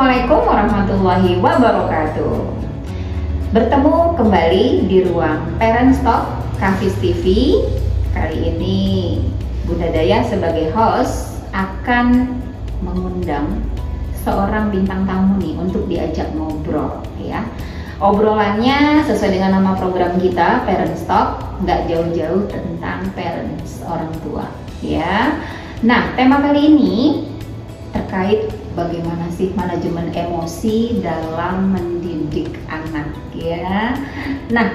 Assalamualaikum warahmatullahi wabarakatuh. Bertemu kembali di ruang Parents Talk Kafis TV. Kali ini Bunda Daya sebagai host akan mengundang seorang bintang tamu nih untuk diajak ngobrol ya. Obrolannya sesuai dengan nama program kita, Parents Talk, nggak jauh-jauh tentang parents, orang tua ya. Nah, tema kali ini terkait bagaimana sih manajemen emosi dalam mendidik anak ya. Nah,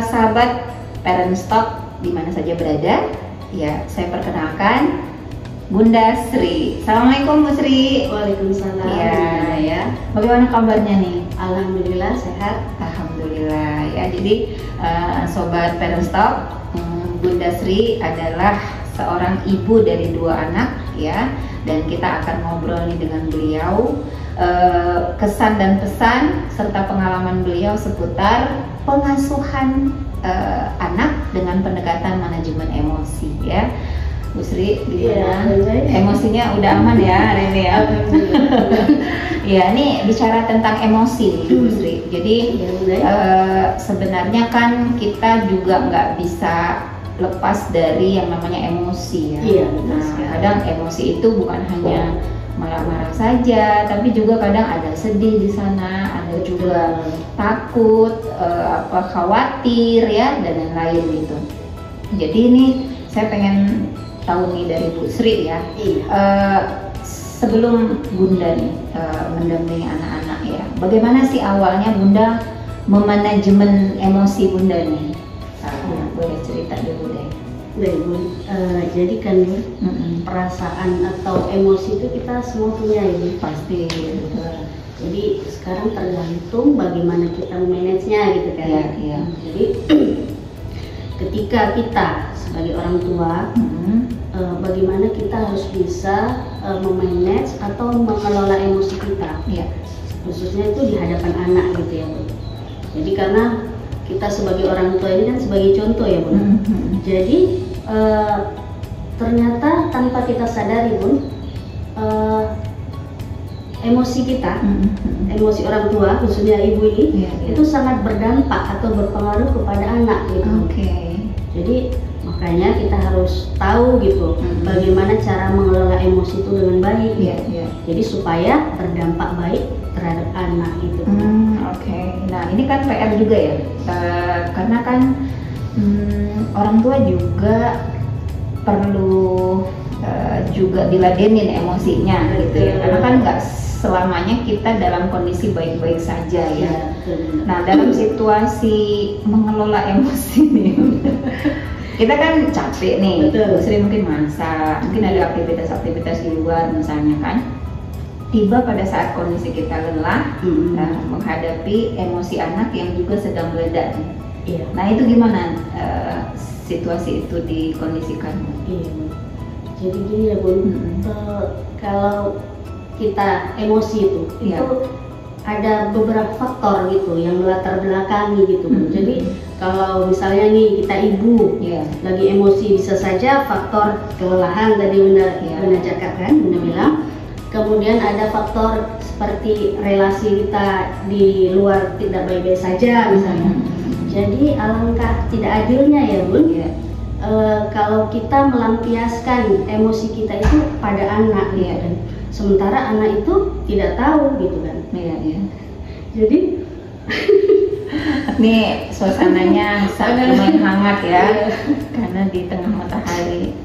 sahabat Parents Talk di mana saja berada, ya saya perkenalkan Bunda Sri. Assalamualaikum Bu Sri. Waalaikumsalam. Ya. Bagaimana kabarnya nih? Alhamdulillah sehat. Alhamdulillah ya. Jadi sobat Parents Talk, Bunda Sri adalah seorang ibu dari 2 anak ya. Dan kita akan ngobrol nih dengan beliau kesan dan pesan serta pengalaman beliau seputar pengasuhan anak dengan pendekatan manajemen emosi ya. Bu Sri, gimana? Emosinya udah aman ya hari ini ya? Ya, ini bicara tentang emosi nih Bu Sri. Jadi sebenarnya kan kita juga nggak bisa lepas dari yang namanya emosi ya. Iya, nah, kadang emosi itu bukan hanya marah-marah saja, tapi juga kadang ada sedih di sana, ada juga takut, khawatir ya, dan lain-lain gitu. Jadi ini saya pengen tahu nih dari Bu Sri ya. Sebelum Bunda nih mendampingi anak-anak ya, bagaimana sih awalnya Bunda memanajemen emosi Bunda nih? Boleh cerita dulu deh. Baik, Bu. Jadi kan perasaan atau emosi itu kita semua punya ya. Pasti. Jadi sekarang tergantung bagaimana kita manage-nya gitu kan. Iya. Jadi ketika kita sebagai orang tua, bagaimana kita harus bisa memanage atau mengelola emosi kita. Iya. Khususnya itu di hadapan anak gitu ya, Bu. Jadi karena kita sebagai orang tua ini kan sebagai contoh ya, Bun. Jadi ternyata tanpa kita sadari, Bun, emosi kita, emosi orang tua khususnya ibu ini, itu sangat berdampak atau berpengaruh kepada anak gitu. Jadi makanya kita harus tahu gitu bagaimana cara mengelola emosi itu dengan baik. Jadi supaya berdampak baik terhadap anak gitu. Nah ini kan PR juga ya, karena kan orang tua juga perlu juga diladenin emosinya gitu ya, karena kan nggak selamanya kita dalam kondisi baik-baik saja ya. Nah dalam situasi mengelola emosi nih, kita kan capek nih, sering mungkin masak, mungkin ada aktivitas-aktivitas di luar misalnya kan. Tiba pada saat kondisi kita lelah menghadapi emosi anak yang juga sedang meledak. Nah itu gimana situasi itu dikondisikan? Jadi gini ya Bun, kalau kita emosi itu ada beberapa faktor gitu yang melatar belakangi gitu. Jadi kalau misalnya nih kita ibu lagi emosi, bisa saja faktor kelelahan tadi Bunda cakapkan, Bunda bilang. Kemudian ada faktor seperti relasi kita di luar tidak baik-baik saja misalnya. Jadi alangkah tidak adilnya ya Bun, kalau kita melampiaskan emosi kita itu pada anak gitu kan. Sementara anak itu tidak tahu gitu kan. Jadi nih suasananya sangat lumayan hangat ya, karena di tengah matahari.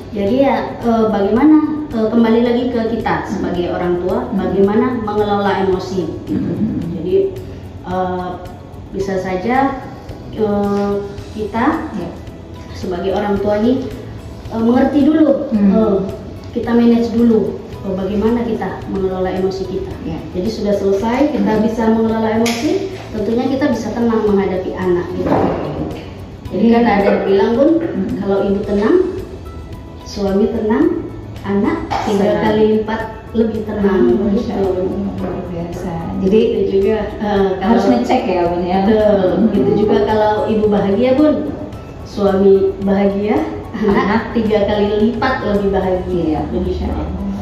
Jadi ya bagaimana kembali lagi ke kita sebagai orang tua, bagaimana mengelola emosi. Jadi bisa saja kita sebagai orang tua ini mengerti dulu, kita manage dulu bagaimana kita mengelola emosi kita. Jadi sudah selesai kita bisa mengelola emosi, tentunya kita bisa tenang menghadapi anak gitu. Jadi kan ada yang bilang Bun, kalau ibu tenang, suami tenang, anak 3 kali lipat lebih tenang. Luar biasa. Jadi itu juga harus ngecek ya Bun ya. Itu juga kalau ibu bahagia Bun, suami bahagia, anak 3 kali lipat lebih bahagia.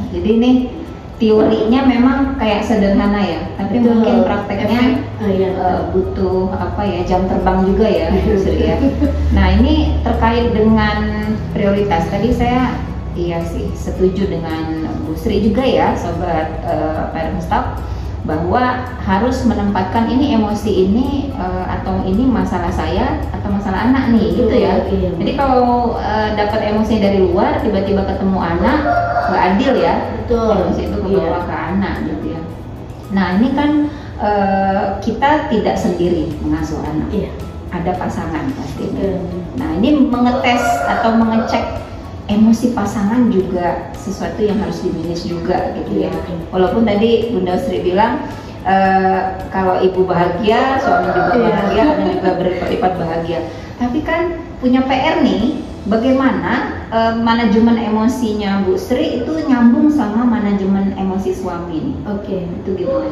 Jadi nih teorinya memang kayak sederhana ya, tapi Betul. mungkin prakteknya butuh apa ya, jam terbang juga ya Bu Sri ya. Nah ini terkait dengan prioritas tadi saya iya sih setuju dengan Bu Sri juga ya sobat Parent Stop, bahwa harus menempatkan ini emosi ini atau ini masalah saya atau masalah anak nih gitu ya. Jadi kalau dapat emosi dari luar tiba-tiba ketemu anak nggak adil ya. Emosi itu kebawa ke anak gitu ya. Nah ini kan kita tidak sendiri mengasuh anak, ada pasangan pastinya. Nah ini mengetes atau mengecek emosi pasangan juga sesuatu yang harus dimanage juga gitu ya. Walaupun tadi Bunda Sri bilang kalau ibu bahagia, suami juga bahagia, anak juga berlipat bahagia. Tapi kan punya PR nih, bagaimana manajemen emosinya Bu Sri itu nyambung sama manajemen emosi suami nih. Itu gimana?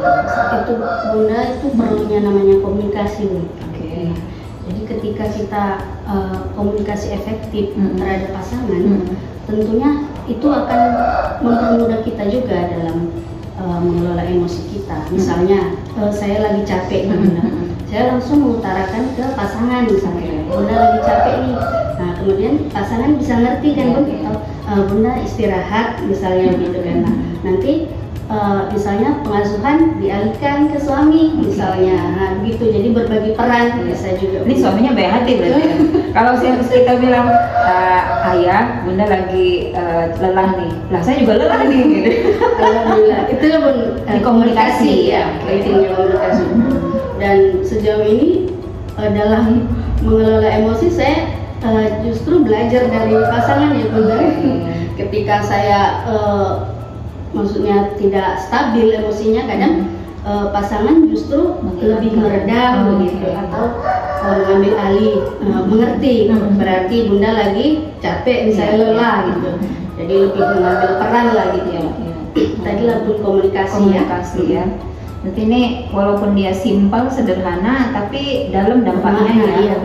Itu Bunda itu perlunya namanya komunikasi, Bu. Jadi ketika kita komunikasi efektif terhadap pasangan, tentunya itu akan mempermudah kita juga dalam mengelola emosi kita. Misalnya saya lagi capek nih Bunda, saya langsung mengutarakan ke pasangan misalnya, Bunda lagi capek nih. Nah kemudian pasangan bisa ngerti kan, Bunda istirahat misalnya gitu kan. Nah nanti misalnya pengasuhan dialihkan ke suami misalnya, nah begitu. Jadi berbagi peran bisa juga. Ini suaminya baik hati berarti ya. Kalau kita bilang ayah, Bunda lagi lelah nih, lah saya juga lelah nih gitu. Alhamdulillah itu pun komunikasi ya, pentingnya komunikasi. Dan sejauh ini dalam mengelola emosi saya justru belajar dari pasangan ya Bunda. Ketika saya maksudnya tidak stabil emosinya, kadang pasangan justru lebih meredam begitu, atau mengambil alih, mengerti berarti Bunda lagi capek misalnya, lelah gitu, jadi lebih mengambil peran lah gitu ya. Tadi lah pun komunikasi ya. Berarti ini walaupun dia simpel, sederhana, tapi dalam dampaknya ya.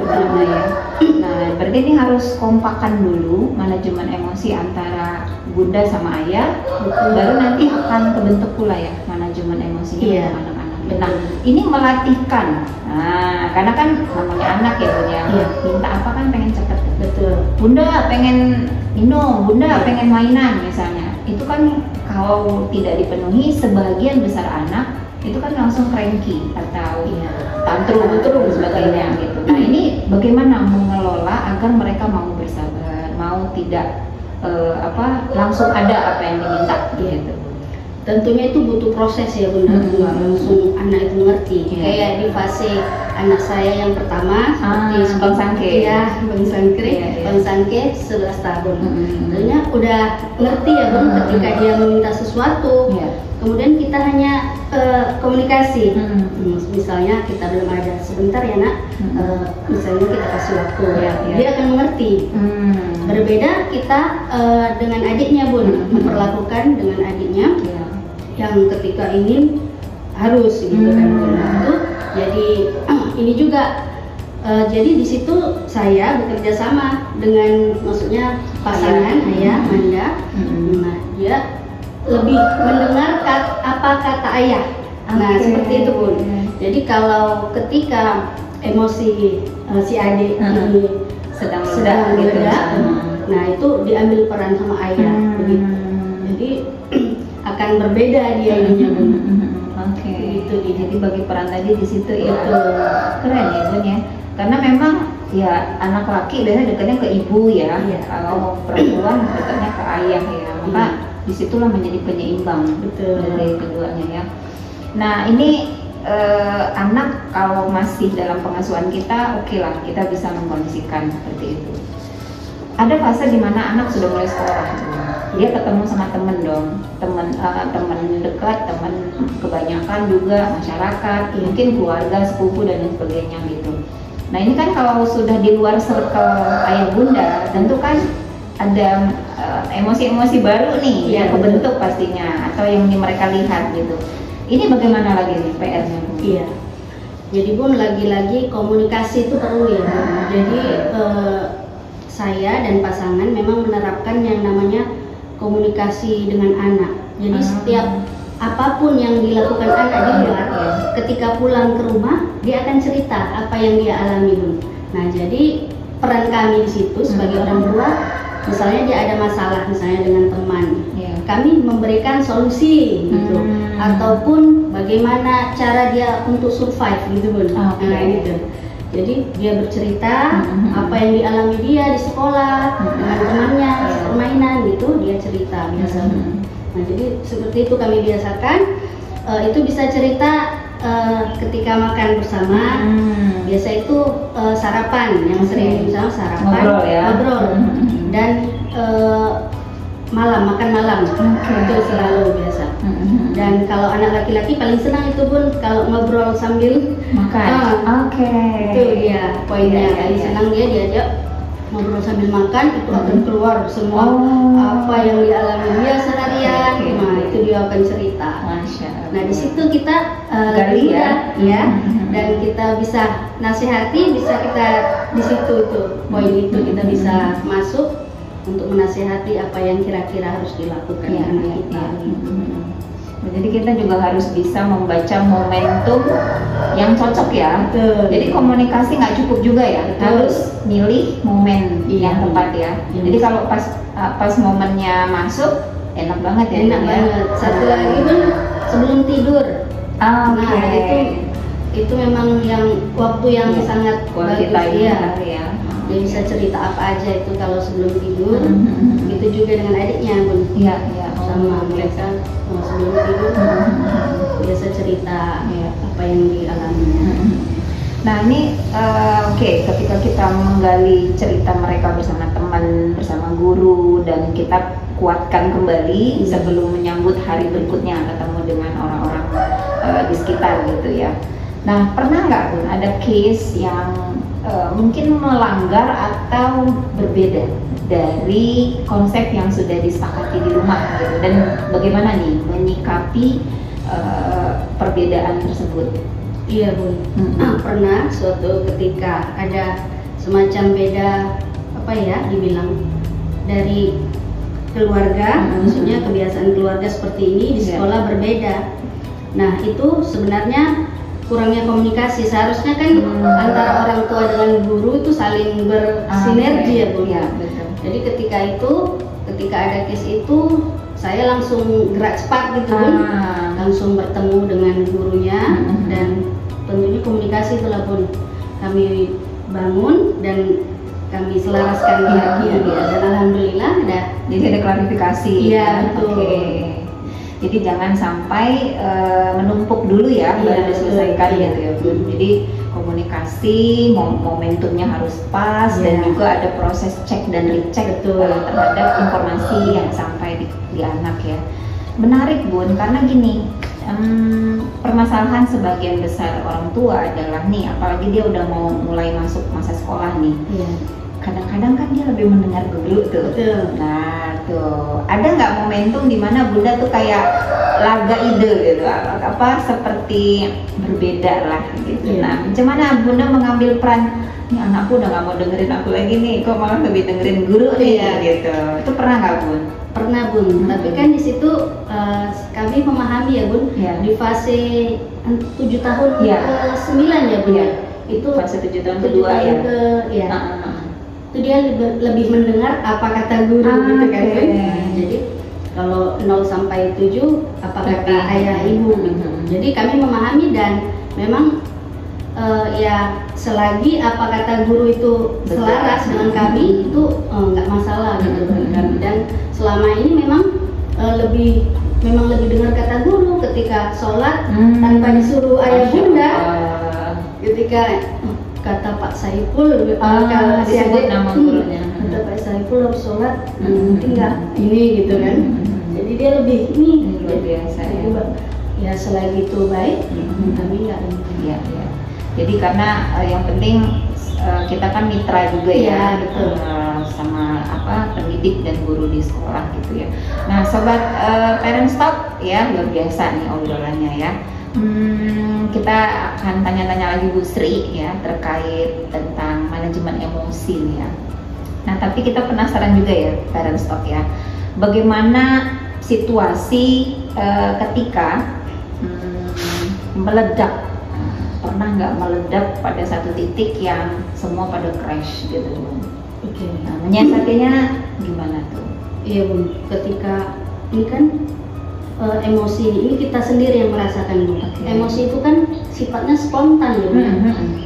Nah, berarti ini harus kompakan dulu manajemen emosi antara Bunda sama ayah, baru nanti akan kebentuk pula ya manajemen emosinya untuk anak-anak. Nah, ini melatihkan. Nah, karena kan namanya anak ya Bunda, minta apa kan pengen cepet. Bunda pengen minum, Bunda pengen mainan misalnya. Itu kan kalau tidak dipenuhi, sebagian besar anak itu kan langsung cranky atau tantrum sebagainya gitu. Nah ini bagaimana mengelola agar mereka mau bersabar, mau tidak langsung ada apa yang diminta gitu. Tentunya itu butuh proses ya Bunda, langsung anak itu mengerti. Kayak di fase anak saya yang pertama seperti Bang Sangke. Bang Sangke 11 tahun. Tentunya udah ngerti ya Bang, ketika dia meminta sesuatu. Kemudian kita hanya komunikasi. Misalnya kita belum ada, sebentar ya nak, misalnya kita kasih waktu, dia akan mengerti. Berbeda kita dengan adiknya Bun, memperlakukan dengan adiknya yang ketika ingin harus gitu kan Bun. Itu jadi ini juga jadi di situ saya bekerja sama dengan maksudnya pasangan ayah Manda. Nah dia lebih mendengar apa kata ayah. Nah seperti itu Bun. Jadi kalau ketika emosi si adik ini sedang meledak, nah itu diambil peran sama ayah begitu. Jadi akan berbeda dia ininya Bun. Gitu. Jadi bagi peran tadi di situ ya. Keren ya Bun ya. Karena memang ya anak laki biasanya dekatnya ke ibu ya. Kalau perempuan dekatnya ke ayah ya. Maka disitulah menjadi penyeimbang dari keduanya ya. Nah ini anak kalau masih dalam pengasuhan kita, oke lah kita bisa mengkondisikan seperti itu. Ada fase di mana anak sudah mulai sekolah, dia ketemu sama temen dong, temen dekat, temen kebanyakan juga masyarakat, mungkin keluarga, sepupu dan lain sebagainya gitu. Nah ini kan kalau sudah di luar circle ayah bunda, tentu kan ada emosi-emosi baru nih yang kebentuk pastinya, atau yang mereka lihat gitu. Ini bagaimana lagi nih PR-nya Bu? Iya. Jadi Bun, lagi-lagi komunikasi itu perlu ya. Jadi saya dan pasangan memang menerapkan yang namanya komunikasi dengan anak. Jadi setiap apapun yang dilakukan anak di luar, ketika pulang ke rumah dia akan cerita apa yang dia alami dulu. Nah, jadi peran kami di situ sebagai orang tua, misalnya dia ada masalah misalnya dengan teman, kami memberikan solusi gitu, ataupun bagaimana cara dia untuk survive gitu Bun. Nah, gitu. Jadi dia bercerita apa yang dialami dia di sekolah dengan temannya, permainan gitu, dia cerita biasa. Nah, jadi seperti itu kami biasakan. Itu bisa cerita ketika makan bersama. Biasa itu sarapan yang sering, misalnya sarapan, ngobrol, dan makan malam. Itu selalu biasa. Dan kalau anak laki-laki paling senang itu Bun kalau ngobrol sambil makan. Itu dia poinnya. Paling senang dia diajak ngobrol sambil makan, itu akan keluar semua apa yang dialami dia seharian. Nah, itu dia akan cerita. Nah, di situ kita gali ya, dan kita bisa nasihati, bisa kita di situ itu poin itu kita bisa masuk untuk menasihati apa yang kira-kira harus dilakukan anak kita. Jadi kita juga harus bisa membaca momentum yang cocok ya. Jadi komunikasi nggak cukup juga ya, harus milih momen yang tepat ya. Jadi kalau pas momennya masuk, enak banget ya. Enak banget. Satu lagi Bun, sebelum tidur. Nah, itu memang yang waktu yang sangat bagus ya. Dia bisa cerita apa aja itu kalau sebelum tidur. Itu juga dengan adiknya Bun. Sama mereka sebelum tidur biasa cerita apa yang dialaminya. Nah, ini ketika kita menggali cerita mereka bersama teman, bersama guru, dan kita kuatkan kembali sebelum menyambut hari berikutnya ketemu dengan orang-orang di sekitar gitu ya. Nah, pernah nggak Bun ada case yang mungkin melanggar atau berbeda dari konsep yang sudah disepakati di rumah gitu, dan bagaimana nih menyikapi perbedaan tersebut? Iya Bun, pernah suatu ketika ada semacam beda dibilang dari keluarga, maksudnya kebiasaan keluarga seperti ini di sekolah berbeda. Nah, itu sebenarnya kurangnya komunikasi. Seharusnya kan antara orang tua dengan guru itu saling bersinergi ya Bun. Betul. Jadi ketika ada case itu saya langsung gerak cepat gitu Bun, langsung bertemu dengan gurunya, dan tentunya komunikasi itulah Bun kami bangun dan kami selaraskan lagi dan alhamdulillah jadi ada klarifikasi. Betul. Jadi jangan sampai menumpuk dulu ya, baru diselesaikan gitu ya Bun. Jadi komunikasi, momentumnya harus pas, dan juga ada proses cek dan recheck terhadap informasi yang sampai di anak ya. Menarik Bun, karena gini, permasalahan sebagian besar orang tua adalah nih, apalagi dia udah mau mulai masuk masa sekolah nih. Kadang-kadang kan dia lebih mendengar guru tuh. Nah tuh, ada nggak momentum di mana Bunda tuh kayak laga ide gitu, seperti berbeda lah gitu. Nah, gimana Bunda mengambil peran? Nih anakku udah nggak mau dengerin aku lagi nih, kok malah lebih dengerin guru nih gitu. Itu pernah nggak Bun? Pernah Bun, tapi kan di situ kami memahami ya Bun, di fase 7 tahun ke 9 ya Bun. Itu fase 7 tahun kedua ya. Itu dia lebih mendengar apa kata guru gitu kan. Jadi kalau 0 sampai 7 apa kata ayah ibu gitu. Jadi kami memahami, dan memang selagi apa kata guru itu selaras dengan kami, itu nggak masalah gitu bagi kami. Dan selama ini memang lebih dengar kata guru ketika sholat tanpa disuruh ayah bunda. Ketika kata Pak Saiful, kalau disebut nama gurunya, kata Pak Saiful harus sholat, tinggal ini gitu kan. Jadi dia lebih luar biasa ya. Selagi itu baik, kami nggak ini. Jadi karena yang penting kita kan mitra juga ya, betul. Sama pendidik dan guru di sekolah gitu ya. Nah sobat Parents Talk ya, luar biasa nih obrolannya ya. Kita akan tanya-tanya lagi Bu Sri ya terkait tentang manajemen emosi nih ya. Nah tapi kita penasaran juga ya Parents Talk ya, bagaimana situasi ketika meledak. Pernah nggak meledak pada satu titik yang semua pada crash gitu Bun? Oke. Nah, menyiasatinya gimana tuh? Iya Bun, ketika ini kan emosi ini kita sendiri yang merasakan Bun. Okay. Emosi itu kan sifatnya spontan ya Bun.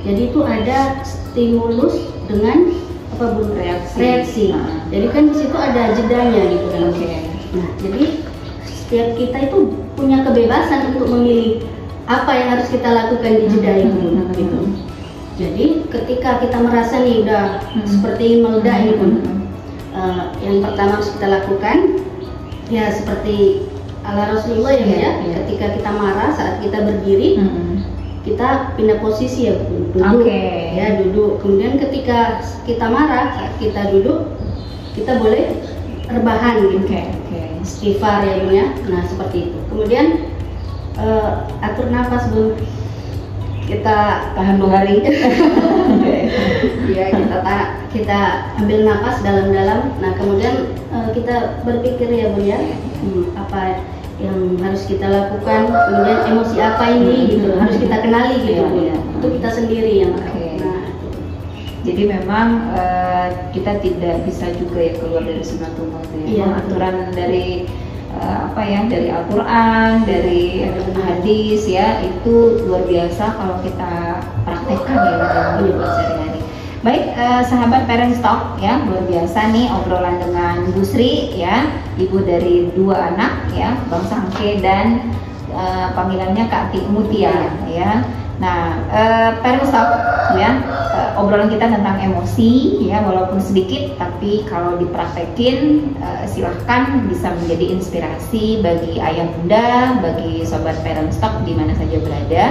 Jadi itu ada stimulus dengan apa Bun? Reaksi. Jadi kan di situ ada jedanya gitu kan. Okay. Nah, jadi setiap kita itu punya kebebasan untuk memilih apa yang harus kita lakukan di jeda itu gitu. Jadi ketika kita merasa nih udah seperti meledak ini Bun, yang pertama harus kita lakukan ya seperti ala Rasulullah ya, ketika kita marah saat kita berdiri, kita pindah posisi ya Bun, duduk. Ya duduk. Kemudian ketika kita marah saat kita duduk, kita boleh rebahan gitu. Istighfar ya Bun ya. Nah seperti itu. Kemudian atur nafas Bun, kita tahan 2 hari. Ya kita ambil nafas dalam-dalam. Nah kemudian kita berpikir ya Bun ya, apa yang harus kita lakukan, kemudian emosi apa ini gitu harus kita kenali gitu Bun. Itu kita sendiri yang nah, jadi memang kita tidak bisa juga ya keluar dari sunnatullah ya. Aturan dari dari Al-Quran, dari hadis ya, itu luar biasa kalau kita praktekkan ya dalam kehidupan sehari-hari. Baik, sahabat Parents Talk ya, luar biasa nih obrolan dengan Bu Sri ya, ibu dari 2 anak ya, Bang Sangke dan panggilannya Kak Mutia ya. Nah, Parents Talk ya, obrolan kita tentang emosi ya, walaupun sedikit tapi kalau dipraktekin silahkan bisa menjadi inspirasi bagi ayah bunda, bagi sobat Parents Talk di mana saja berada.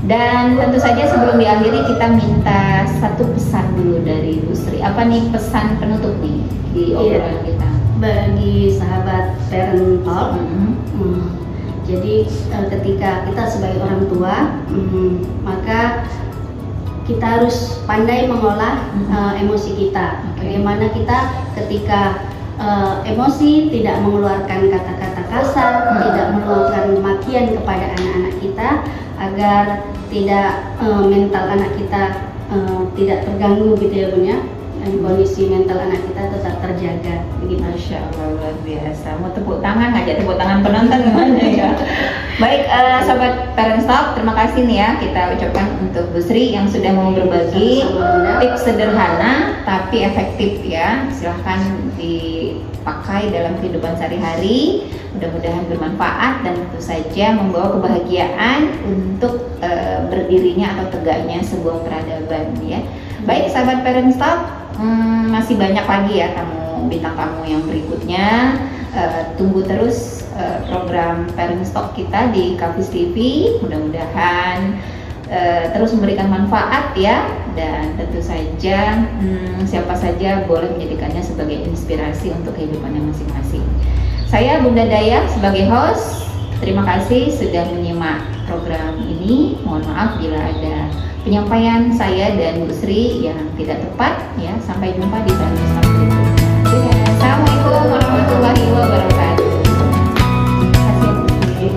Dan tentu saja sebelum diakhiri kita minta satu pesan dulu dari Bu Sri. Apa nih pesan penutup nih di obrolan kita bagi sahabat Parents Talk? Jadi ketika kita sebagai orang tua, maka kita harus pandai mengolah emosi kita. Bagaimana kita ketika emosi tidak mengeluarkan kata-kata kasar, tidak mengeluarkan makian kepada anak-anak kita, agar tidak mental anak kita tidak terganggu gitu ya Bun ya. Dan kondisi mental anak kita tetap terjaga begitu. Masya Allah, luar biasa. Mau tepuk tangan, ngajak tepuk tangan penonton gimana ya. Baik, sobat Parents Talk, terima kasih nih ya kita ucapkan untuk Bu Sri yang sudah mau berbagi tips sederhana tapi efektif ya. Silahkan dipakai dalam kehidupan sehari-hari. Mudah-mudahan bermanfaat dan tentu saja membawa kebahagiaan untuk berdirinya atau tegaknya sebuah peradaban ya. Baik, sahabat Parents Talk, masih banyak lagi ya bintang tamu yang berikutnya. Tunggu terus program Parents Talk kita di Kafis TV. Mudah-mudahan terus memberikan manfaat ya, dan tentu saja siapa saja boleh menjadikannya sebagai inspirasi untuk kehidupannya masing-masing. Saya Bunda Daya sebagai host. Terima kasih sudah menyimak program ini. Mohon maaf bila ada penyampaian saya dan Bu Sri yang tidak tepat ya. Sampai jumpa di Parents Talk berikutnya. Assalamualaikum warahmatullahi wabarakatuh. Terima kasih Bu Sri.